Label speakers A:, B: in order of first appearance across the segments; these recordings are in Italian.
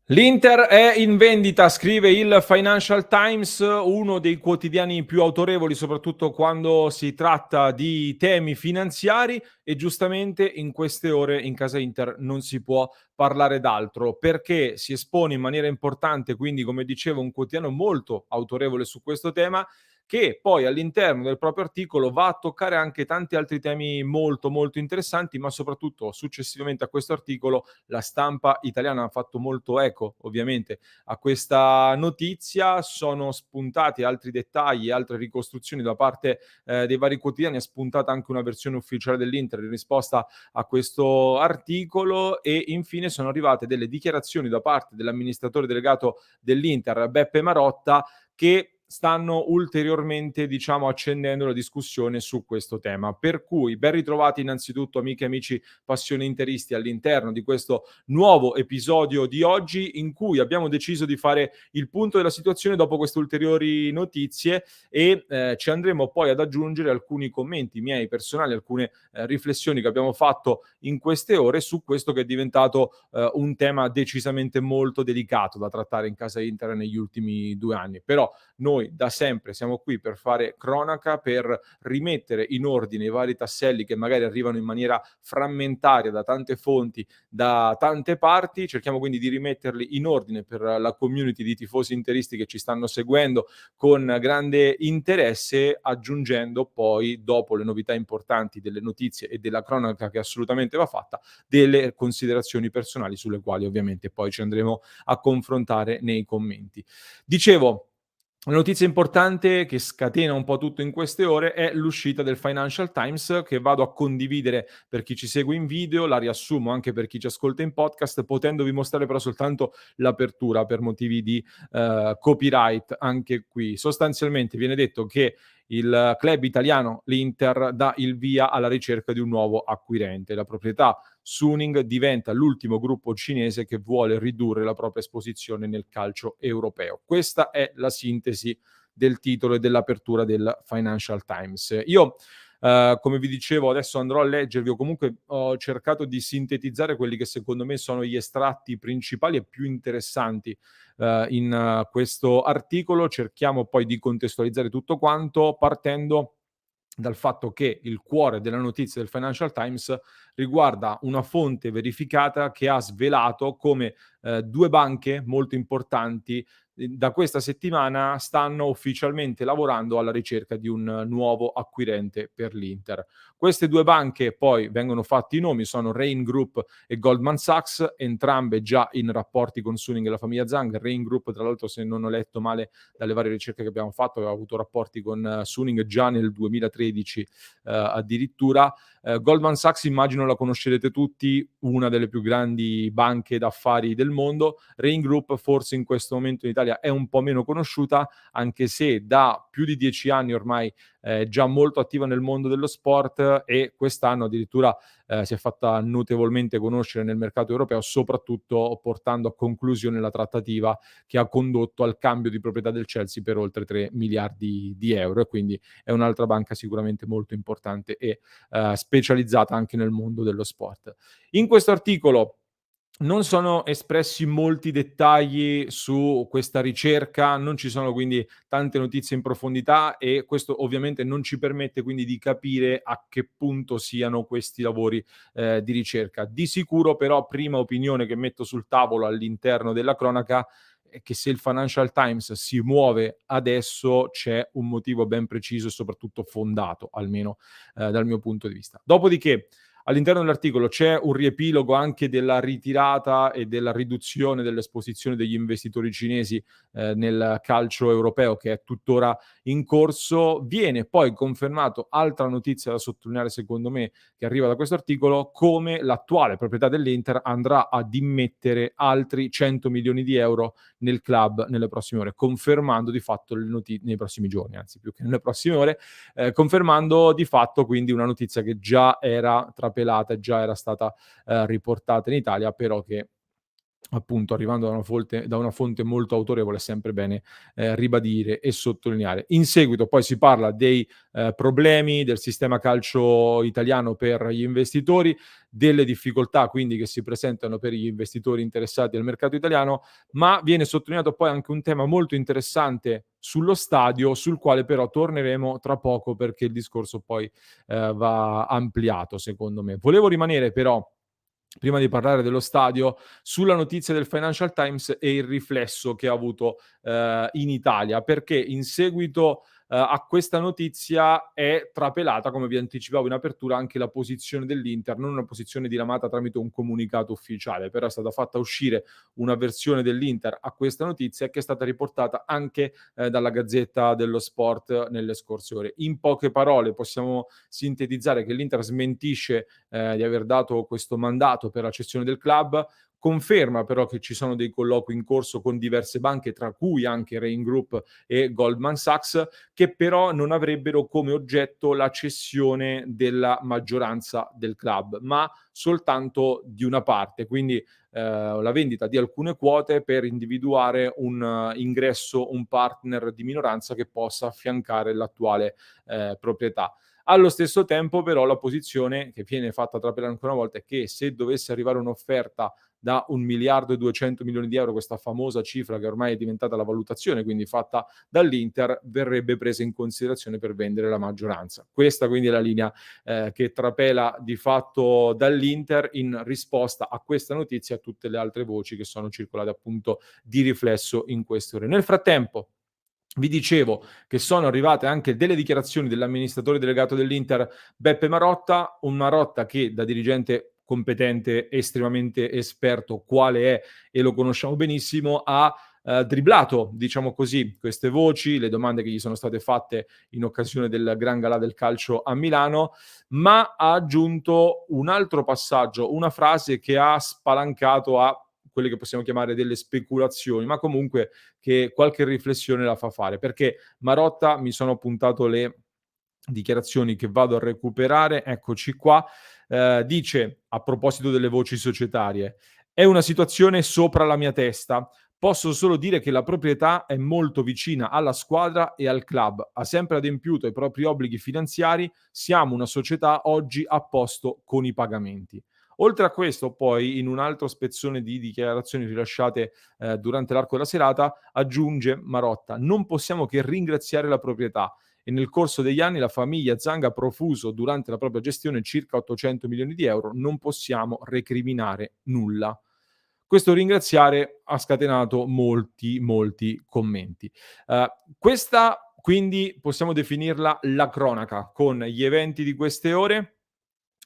A: L'Inter è in vendita, scrive il Financial Times, uno dei quotidiani più autorevoli, soprattutto quando si tratta di temi finanziari, e giustamente in queste ore in casa Inter non si può parlare d'altro, perché si espone in maniera importante, quindi come dicevo un quotidiano molto autorevole su questo tema, che poi all'interno del proprio articolo va a toccare anche tanti altri temi molto, molto interessanti, ma soprattutto successivamente a questo articolo la stampa italiana ha fatto molto eco, ovviamente, a questa notizia. Sono spuntati altri dettagli, altre ricostruzioni da parte, dei vari quotidiani. È spuntata anche una versione ufficiale dell'Inter in risposta a questo articolo e infine sono arrivate delle dichiarazioni da parte dell'amministratore delegato dell'Inter, Beppe Marotta, che stanno ulteriormente, diciamo, accendendo la discussione su questo tema. Per cui ben ritrovati innanzitutto amiche e amici passioni interisti all'interno di questo nuovo episodio di oggi in cui abbiamo deciso di fare il punto della situazione dopo queste ulteriori notizie e ci andremo poi ad aggiungere alcuni commenti miei personali, alcune riflessioni che abbiamo fatto in queste ore su questo che è diventato un tema decisamente molto delicato da trattare in casa Inter negli ultimi 2 anni. Però noi da sempre siamo qui per fare cronaca, per rimettere in ordine i vari tasselli che magari arrivano in maniera frammentaria da tante fonti, da tante parti. Cerchiamo quindi di rimetterli in ordine per la community di tifosi interisti che ci stanno seguendo con grande interesse, aggiungendo poi, dopo le novità importanti delle notizie e della cronaca che assolutamente va fatta, delle considerazioni personali sulle quali ovviamente poi ci andremo a confrontare nei commenti. Dicevo, una notizia importante che scatena un po' tutto in queste ore è l'uscita del Financial Times, che vado a condividere per chi ci segue in video, la riassumo anche per chi ci ascolta in podcast, potendovi mostrare però soltanto l'apertura per motivi di copyright anche qui. Sostanzialmente viene detto che il club italiano, l'Inter, dà il via alla ricerca di un nuovo acquirente. La proprietà Suning diventa l'ultimo gruppo cinese che vuole ridurre la propria esposizione nel calcio europeo. Questa è la sintesi del titolo e dell'apertura del Financial Times. Io, come vi dicevo, adesso andrò a leggervi, o comunque ho cercato di sintetizzare quelli che secondo me sono gli estratti principali e più interessanti in questo articolo. Cerchiamo poi di contestualizzare tutto quanto partendo dal fatto che il cuore della notizia del Financial Times riguarda una fonte verificata che ha svelato come 2 banche molto importanti da questa settimana stanno ufficialmente lavorando alla ricerca di un nuovo acquirente per l'Inter. Queste 2 banche poi vengono fatti i nomi, sono Rain Group e Goldman Sachs, entrambe già in rapporti con Suning e la famiglia Zhang. Rain Group, tra l'altro, se non ho letto male dalle varie ricerche che abbiamo fatto, aveva avuto rapporti con Suning già nel 2013 addirittura. Goldman Sachs immagino la conoscerete tutti, una delle più grandi banche d'affari del mondo. Rain Group forse in questo momento in Italia è un po' meno conosciuta, anche se da più di 10 anni ormai è già molto attiva nel mondo dello sport e quest'anno addirittura si è fatta notevolmente conoscere nel mercato europeo, soprattutto portando a conclusione la trattativa che ha condotto al cambio di proprietà del Chelsea per oltre 3 miliardi di euro, e quindi è un'altra banca sicuramente molto importante e specializzata anche nel mondo dello sport. In questo articolo non sono espressi molti dettagli su questa ricerca, non ci sono quindi tante notizie in profondità e questo ovviamente non ci permette quindi di capire a che punto siano questi lavori di ricerca. Di sicuro però, prima opinione che metto sul tavolo all'interno della cronaca, è che se il Financial Times si muove adesso c'è un motivo ben preciso e soprattutto fondato, almeno dal mio punto di vista. Dopodiché all'interno dell'articolo c'è un riepilogo anche della ritirata e della riduzione dell'esposizione degli investitori cinesi nel calcio europeo, che è tuttora in corso. Viene poi confermato, altra notizia da sottolineare secondo me che arriva da questo articolo, come l'attuale proprietà dell'Inter andrà ad immettere altri 100 milioni di euro nel club nelle prossime ore, confermando di fatto nei prossimi giorni, anzi più che nelle prossime ore, confermando di fatto quindi una notizia che già era trapelata, già era stata riportata in Italia, però che appunto arrivando da una fonte molto autorevole, è sempre bene, ribadire e sottolineare. In seguito poi si parla dei, problemi del sistema calcio italiano per gli investitori, delle difficoltà quindi che si presentano per gli investitori interessati al mercato italiano, ma viene sottolineato poi anche un tema molto interessante sullo stadio, sul quale però torneremo tra poco perché il discorso poi, va ampliato secondo me. Volevo rimanere però, prima di parlare dello stadio, sulla notizia del Financial Times e il riflesso che ha avuto, in Italia, perché in seguito, a questa notizia è trapelata, come vi anticipavo in apertura, anche la posizione dell'Inter, non una posizione diramata tramite un comunicato ufficiale, però è stata fatta uscire una versione dell'Inter a questa notizia che è stata riportata anche, dalla Gazzetta dello Sport nelle scorse ore. In poche parole possiamo sintetizzare che l'Inter smentisce, di aver dato questo mandato per la cessione del club. Conferma però che ci sono dei colloqui in corso con diverse banche, tra cui anche Rain Group e Goldman Sachs, che però non avrebbero come oggetto la cessione della maggioranza del club, ma soltanto di una parte, quindi la vendita di alcune quote per individuare un ingresso, un partner di minoranza che possa affiancare l'attuale proprietà. Allo stesso tempo però la posizione che viene fatta trapelare ancora una volta è che se dovesse arrivare un'offerta da 1.200.000.000 €, questa famosa cifra che ormai è diventata la valutazione, quindi fatta dall'Inter, verrebbe presa in considerazione per vendere la maggioranza. Questa quindi è la linea, che trapela di fatto dall'Inter in risposta a questa notizia e a tutte le altre voci che sono circolate appunto di riflesso in queste ore. Nel frattempo vi dicevo che sono arrivate anche delle dichiarazioni dell'amministratore delegato dell'Inter Beppe Marotta, un Marotta che da dirigente competente, estremamente esperto quale è e lo conosciamo benissimo, ha, dribblato, diciamo così, queste voci, le domande che gli sono state fatte in occasione del Gran Galà del calcio a Milano, ma ha aggiunto un altro passaggio, una frase che ha spalancato a quelle che possiamo chiamare delle speculazioni, ma comunque che qualche riflessione la fa fare, perché Marotta, mi sono appuntato le dichiarazioni che vado a recuperare, eccoci qua, dice a proposito delle voci societarie: "È una situazione sopra la mia testa. Posso solo dire che la proprietà è molto vicina alla squadra e al club, ha sempre adempiuto ai propri obblighi finanziari, siamo una società oggi a posto con i pagamenti". Oltre a questo poi, in un altro spezzone di dichiarazioni rilasciate durante l'arco della serata, aggiunge Marotta: "Non possiamo che ringraziare la proprietà e nel corso degli anni la famiglia Zang ha profuso durante la propria gestione circa 800.000.000 €, non possiamo recriminare nulla". Questo ringraziare ha scatenato molti, molti commenti. Ehm, Questa quindi possiamo definirla la cronaca, con gli eventi di queste ore,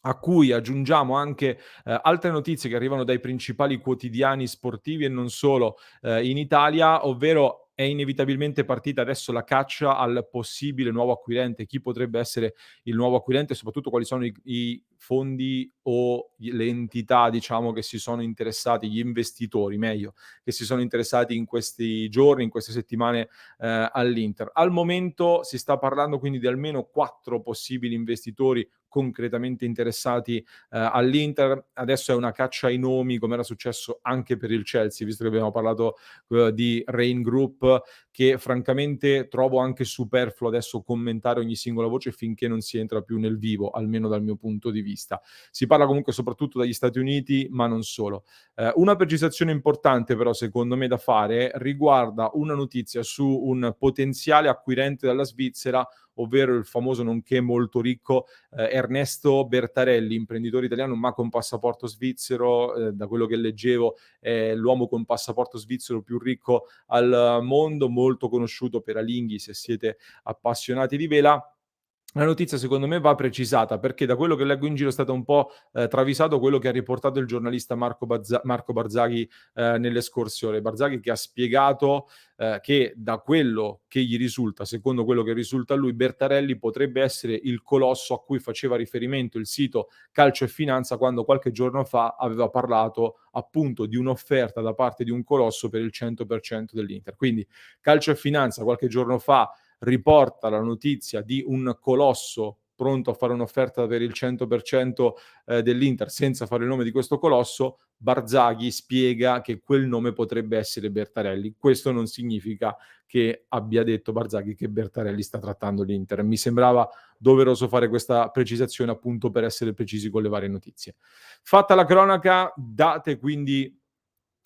A: a cui aggiungiamo anche, altre notizie che arrivano dai principali quotidiani sportivi e non solo, in Italia, ovvero è inevitabilmente partita adesso la caccia al possibile nuovo acquirente. Chi potrebbe essere il nuovo acquirente e soprattutto quali sono i fondi o le entità, diciamo, che si sono interessati, gli investitori meglio, che si sono interessati in questi giorni, in queste settimane, all'Inter. Al momento si sta parlando quindi di almeno 4 possibili investitori concretamente interessati, all'Inter. Adesso è una caccia ai nomi, come era successo anche per il Chelsea, visto che abbiamo parlato, di Rain Group, che francamente trovo anche superfluo adesso commentare ogni singola voce finché non si entra più nel vivo, almeno dal mio punto di vista. Si parla comunque soprattutto dagli Stati Uniti, ma non solo. Una precisazione importante però secondo me da fare riguarda una notizia su un potenziale acquirente dalla Svizzera, ovvero il famoso nonché molto ricco, Ernesto Bertarelli, imprenditore italiano ma con passaporto svizzero, da quello che leggevo è l'uomo con passaporto svizzero più ricco al mondo, molto conosciuto per Alinghi, se siete appassionati di vela. La notizia secondo me va precisata, perché da quello che leggo in giro è stato un po', travisato quello che ha riportato il giornalista Marco Barzaghi, nelle scorse ore. Barzaghi che ha spiegato, che da quello che gli risulta, secondo quello che risulta a lui, Bertarelli potrebbe essere il colosso a cui faceva riferimento il sito Calcio e Finanza quando qualche giorno fa aveva parlato appunto di un'offerta da parte di un colosso per il 100% dell'Inter. Quindi Calcio e Finanza qualche giorno fa riporta la notizia di un colosso pronto a fare un'offerta per il 100% dell'Inter senza fare il nome di questo colosso, Barzaghi spiega che quel nome potrebbe essere Bertarelli. Questo non significa che abbia detto Barzaghi che Bertarelli sta trattando l'Inter. Mi sembrava doveroso fare questa precisazione appunto per essere precisi con le varie notizie. Fatta la cronaca, date quindi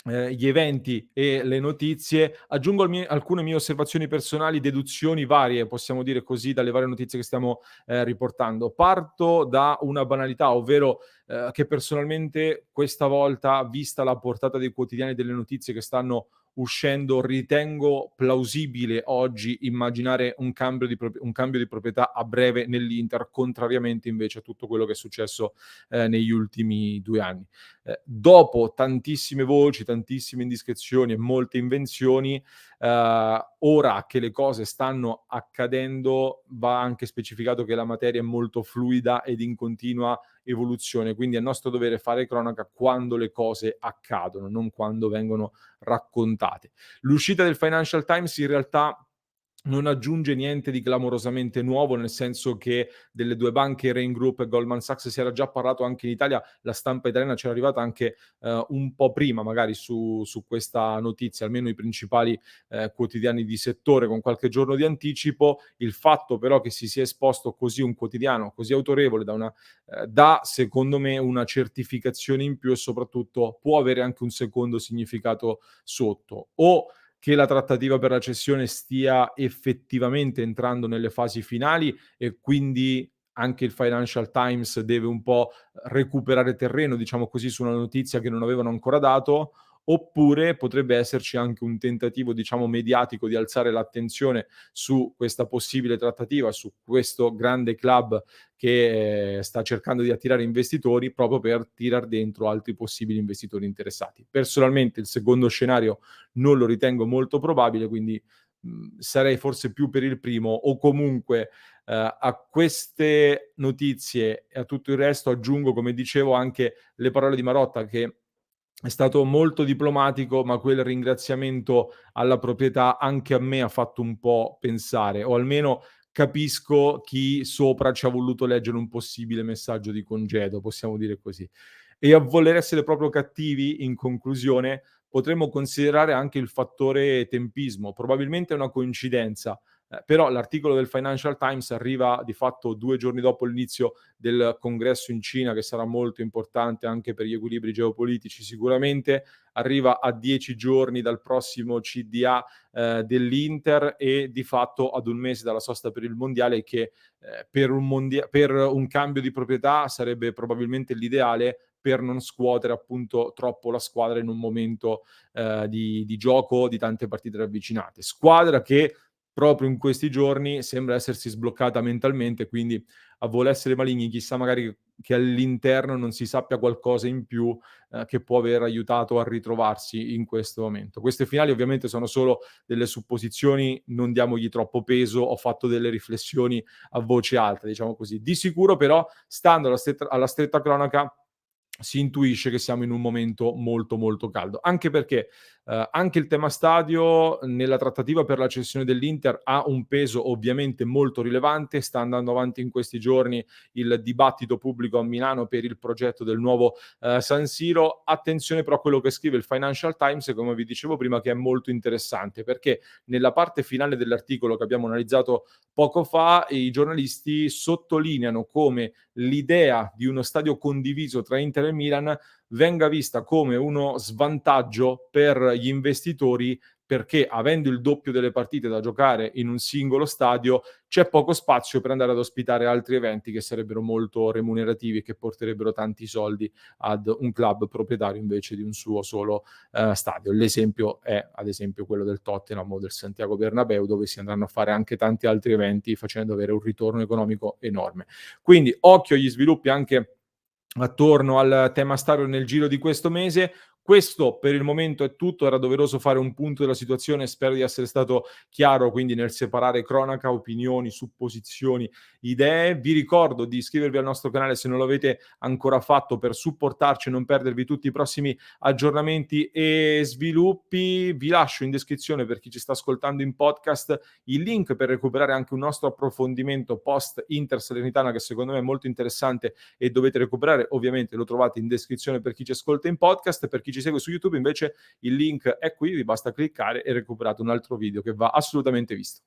A: gli eventi e le notizie, aggiungo alcune mie osservazioni personali, deduzioni varie, possiamo dire così, dalle varie notizie che stiamo riportando. Parto da una banalità, ovvero che personalmente questa volta, vista la portata dei quotidiani e delle notizie che stanno uscendo, ritengo plausibile oggi immaginare un cambio di proprietà a breve nell'Inter, contrariamente invece a tutto quello che è successo negli ultimi 2 anni. Dopo tantissime voci, tantissime indiscrezioni e molte invenzioni, ora che le cose stanno accadendo, va anche specificato che la materia è molto fluida ed in continua evoluzione, quindi è nostro dovere fare cronaca quando le cose accadono, non quando vengono raccontate. L'uscita del Financial Times in realtà non aggiunge niente di clamorosamente nuovo, nel senso che delle 2 banche Rain Group e Goldman Sachs si era già parlato anche in Italia, la stampa italiana c'era arrivata anche un po' prima magari su questa notizia, almeno i principali quotidiani di settore con qualche giorno di anticipo. Il fatto però che si sia esposto così un quotidiano così autorevole dà secondo me una certificazione in più e soprattutto può avere anche un secondo significato sotto. O che la trattativa per la cessione stia effettivamente entrando nelle fasi finali e quindi anche il Financial Times deve un po' recuperare terreno, diciamo così, su una notizia che non avevano ancora dato, oppure potrebbe esserci anche un tentativo, diciamo, mediatico di alzare l'attenzione su questa possibile trattativa, su questo grande club che sta cercando di attirare investitori proprio per tirar dentro altri possibili investitori interessati. Personalmente il secondo scenario non lo ritengo molto probabile, quindi sarei forse più per il primo o comunque a queste notizie e a tutto il resto aggiungo, come dicevo, anche le parole di Marotta che è stato molto diplomatico, ma quel ringraziamento alla proprietà anche a me ha fatto un po' pensare, o almeno capisco chi sopra ci ha voluto leggere un possibile messaggio di congedo, possiamo dire così. E a voler essere proprio cattivi, in conclusione, potremmo considerare anche il fattore tempismo. Probabilmente è una coincidenza, però l'articolo del Financial Times arriva di fatto 2 giorni dopo l'inizio del congresso in Cina, che sarà molto importante anche per gli equilibri geopolitici sicuramente, arriva a 10 giorni dal prossimo CDA dell'Inter e di fatto ad 1 mese dalla sosta per il mondiale che per un cambio di proprietà sarebbe probabilmente l'ideale per non scuotere appunto troppo la squadra in un momento di gioco di tante partite ravvicinate. Squadra che proprio in questi giorni sembra essersi sbloccata mentalmente, quindi a voler essere maligni, chissà magari che all'interno non si sappia qualcosa in più che può aver aiutato a ritrovarsi in questo momento. Queste finali ovviamente sono solo delle supposizioni, non diamogli troppo peso, ho fatto delle riflessioni a voce alta, diciamo così. Di sicuro però, stando alla stretta cronaca, si intuisce che siamo in un momento molto, molto caldo. Anche perché anche il tema stadio nella trattativa per la cessione dell'Inter ha un peso ovviamente molto rilevante. Sta andando avanti in questi giorni il dibattito pubblico a Milano per il progetto del nuovo San Siro. Attenzione però a quello che scrive il Financial Times, come vi dicevo prima, che è molto interessante, perché nella parte finale dell'articolo che abbiamo analizzato poco fa, i giornalisti sottolineano come l'idea di uno stadio condiviso tra Inter e Milan venga vista come uno svantaggio per gli investitori perché avendo il doppio delle partite da giocare in un singolo stadio c'è poco spazio per andare ad ospitare altri eventi che sarebbero molto remunerativi e che porterebbero tanti soldi ad un club proprietario invece di un suo solo stadio. L'esempio è ad esempio quello del Tottenham o del Santiago Bernabéu dove si andranno a fare anche tanti altri eventi facendo avere un ritorno economico enorme. Quindi occhio agli sviluppi anche attorno al tema stadio nel giro di questo mese. Questo per il momento è tutto, era doveroso fare un punto della situazione, spero di essere stato chiaro quindi nel separare cronaca, opinioni, supposizioni, idee. Vi ricordo di iscrivervi al nostro canale se non l'avete ancora fatto per supportarci e non perdervi tutti i prossimi aggiornamenti e sviluppi. Vi lascio in descrizione, per chi ci sta ascoltando in podcast, il link per recuperare anche un nostro approfondimento post Inter Salernitana che secondo me è molto interessante e dovete recuperare. Ovviamente lo trovate in descrizione per chi ci ascolta in podcast. Per chi ci segue su YouTube invece il link è qui, vi basta cliccare e recuperate un altro video che va assolutamente visto.